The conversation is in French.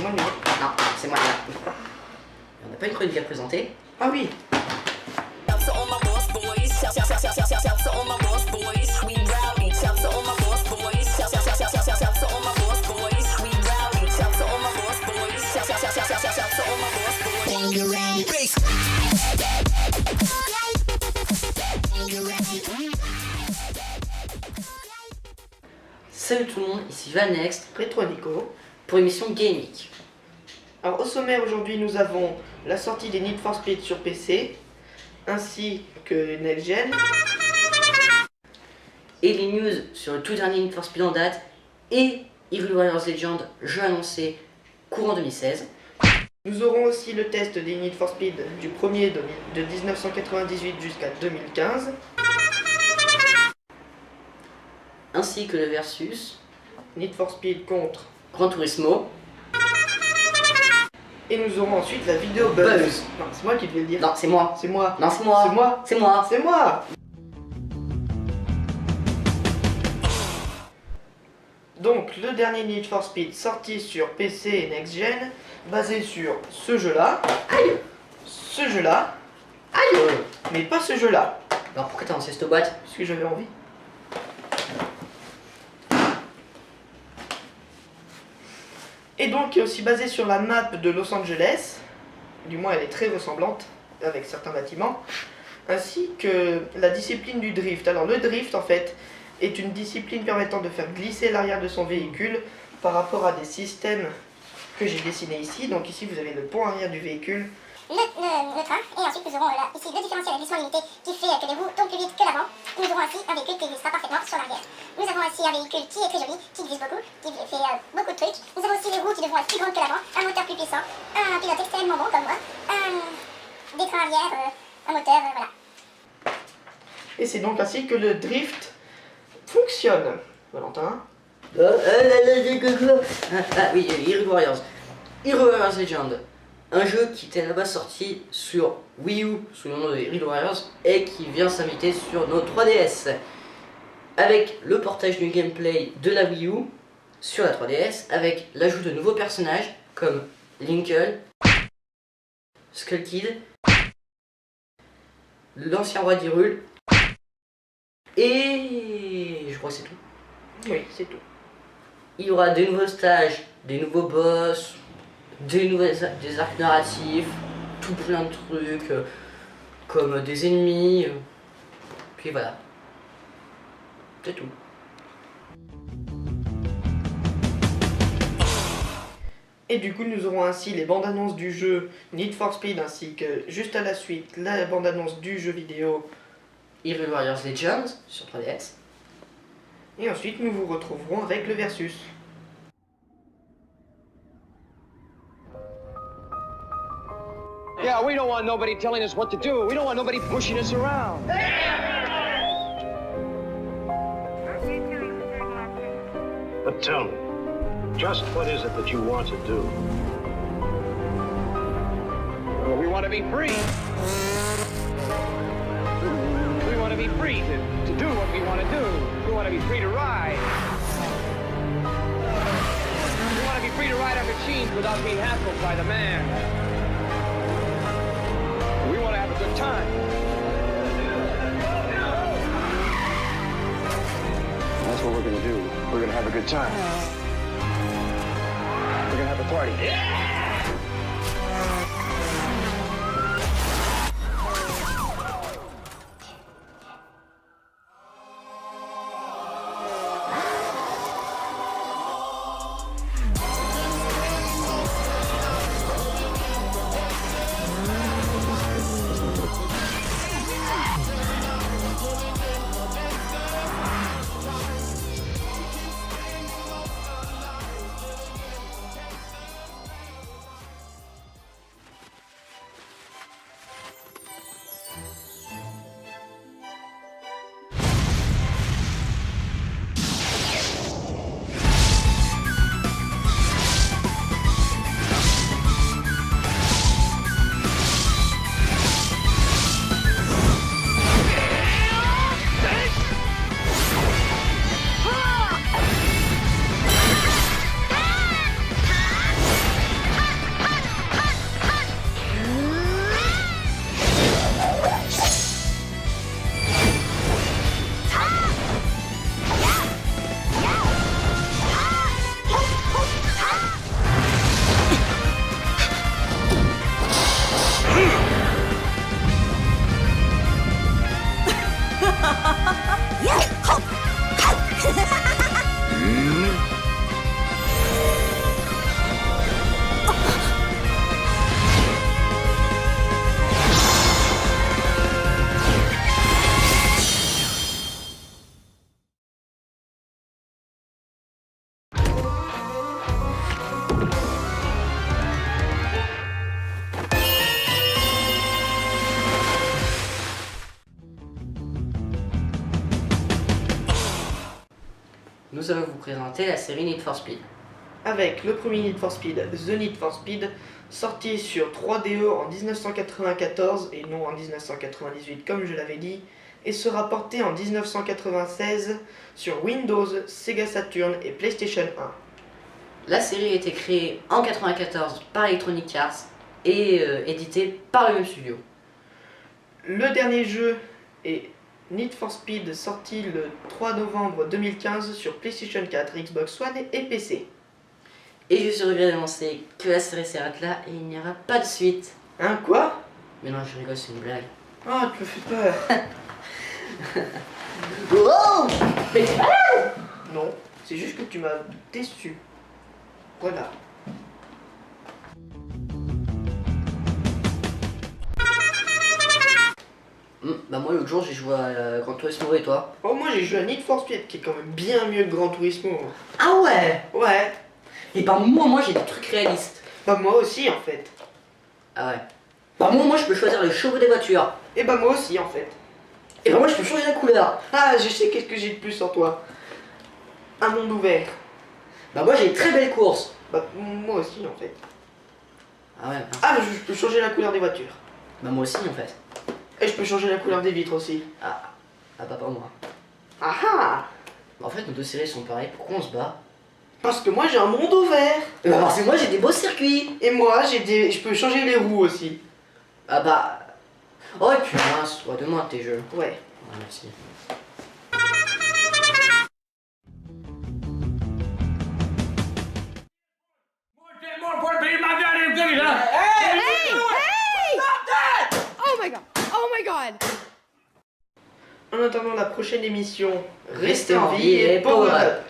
moi le numéro. Non, c'est moi. On n'a pas une chronique à présenter. Ah oui. Salut tout le monde, ici Vanext Rétro Nico. pour l'émission Gaming. Alors au sommaire aujourd'hui nous avons la sortie des Need for Speed sur PC, ainsi que Next Gen. Et les news sur le tout dernier Need for Speed en date et Hyrule Warriors Legend, jeu annoncé courant 2016. Nous aurons aussi le test des Need for Speed du premier de 1998 jusqu'à 2015. Ainsi que le versus Need for Speed contre. Gran Turismo. Et nous aurons ensuite la vidéo Buzz. Buzz. Non, c'est moi qui devais le dire. Non, c'est moi. C'est moi. Non, c'est moi. C'est moi. C'est moi. C'est moi. Donc le dernier Need for Speed sorti sur PC et Next Gen, basé sur ce jeu-là. Aïe. Ce jeu-là. Aïe. Mais pas ce jeu-là. Alors pourquoi t'as lancé cette boîte? Parce que j'avais envie. Et donc aussi basé sur la map de Los Angeles, du moins elle est très ressemblante avec certains bâtiments, ainsi que la discipline du drift. Alors le drift en fait est une discipline permettant de faire glisser l'arrière de son véhicule par rapport à des systèmes que j'ai dessinés ici. Donc ici vous avez le pont arrière du véhicule. Le train, et ensuite nous aurons ici le différentiel à glissement limité qui fait que les roues tournent plus vite que l'avant. Nous aurons ainsi un véhicule qui glissera parfaitement sur l'arrière. Nous avons ainsi un véhicule qui est très joli, qui glisse beaucoup, qui fait beaucoup de trucs. Nous avons aussi les roues qui devront être plus grandes que l'avant, un moteur plus puissant, un pilote extrêmement bon comme moi, des trains arrière, un moteur, voilà. Et c'est donc ainsi que le drift fonctionne. Valentin. Ah oui, Hyrule Warriors. Hyrule Warriors Legend. Un jeu qui était là-bas sorti sur Wii U sous le nom de Hyrule Warriors et qui vient s'inviter sur nos 3DS. Avec le portage du gameplay de la Wii U sur la 3DS, avec l'ajout de nouveaux personnages comme Linkle, Skull Kid, l'ancien roi d'Hyrule, et je crois que c'est tout. Oui, c'est tout. Il y aura des nouveaux stages, des nouveaux boss, des arcs narratifs, tout plein de trucs, comme des ennemis, puis voilà. C'est tout. Et du coup nous aurons ainsi les bandes annonces du jeu Need for Speed ainsi que juste à la suite la bande annonce du jeu vidéo. Hyrule Warriors Legends sur 3DS. Et ensuite nous vous retrouverons avec le versus. Yeah, we don't want nobody telling us what to do. We don't want nobody pushing us around. But tell me, just what is it that you want to do? Well, we want to be free. We want to be free to do what we want to do. We want to be free to ride. We want to be free to ride our machines without being hassled by the man. We want to have a good time. That's what we're going to do. We're going to have a good time. We're going to have a party. nous allons vous présenter la série Need for Speed. Avec le premier Need for Speed, The Need for Speed, sorti sur 3DE en 1994 et non en 1998 comme je l'avais dit, et sera porté en 1996 sur Windows, Sega Saturn et PlayStation 1. La série a été créée en 1994 par Electronic Arts et éditée par le même studio. Le dernier jeu est Need for Speed, sorti le 3 novembre 2015 sur PlayStation 4, Xbox One et PC. Et je suis regret d'annoncer que la série s'arrête là et il n'y aura pas de suite. Hein, quoi? Mais non, je rigole, c'est une blague. Oh, tu me fais peur. Oh Mais Non, c'est juste que tu m'as déçu. Voilà. Bah moi l'autre jour j'ai joué à Gran Turismo et toi? Oh, moi j'ai joué à Need for Speed qui est quand même bien mieux que Gran Turismo. Ah ouais. Ouais. Et bah moi j'ai des trucs réalistes. Bah moi aussi en fait. Ah ouais. Bah moi je peux choisir les chevaux des voitures. Et bah moi aussi en fait. Et bah moi je peux changer la couleur. Ah, je sais qu'est-ce que j'ai de plus en toi. Un monde ouvert. Bah moi j'ai une très belle course. Bah moi aussi en fait. Ah ouais. Ah, je peux changer la couleur des voitures. Bah moi aussi en fait. Et je peux changer la couleur des vitres aussi. Ah bah pas moi. Ah ah. Bah, en fait nos deux séries sont pareilles, pourquoi on se bat? Parce que moi j'ai un monde ouvert. Et bah parce que moi j'ai des beaux circuits. Et moi je peux changer les roues aussi. Ah bah... Oh et puis mince, toi demain tes jeux. Ouais. Ah, merci. More important than my goddamn cookies, huh? Hey! Oh my god! Oh my god! En attendant la prochaine émission, Restez en vie et power up.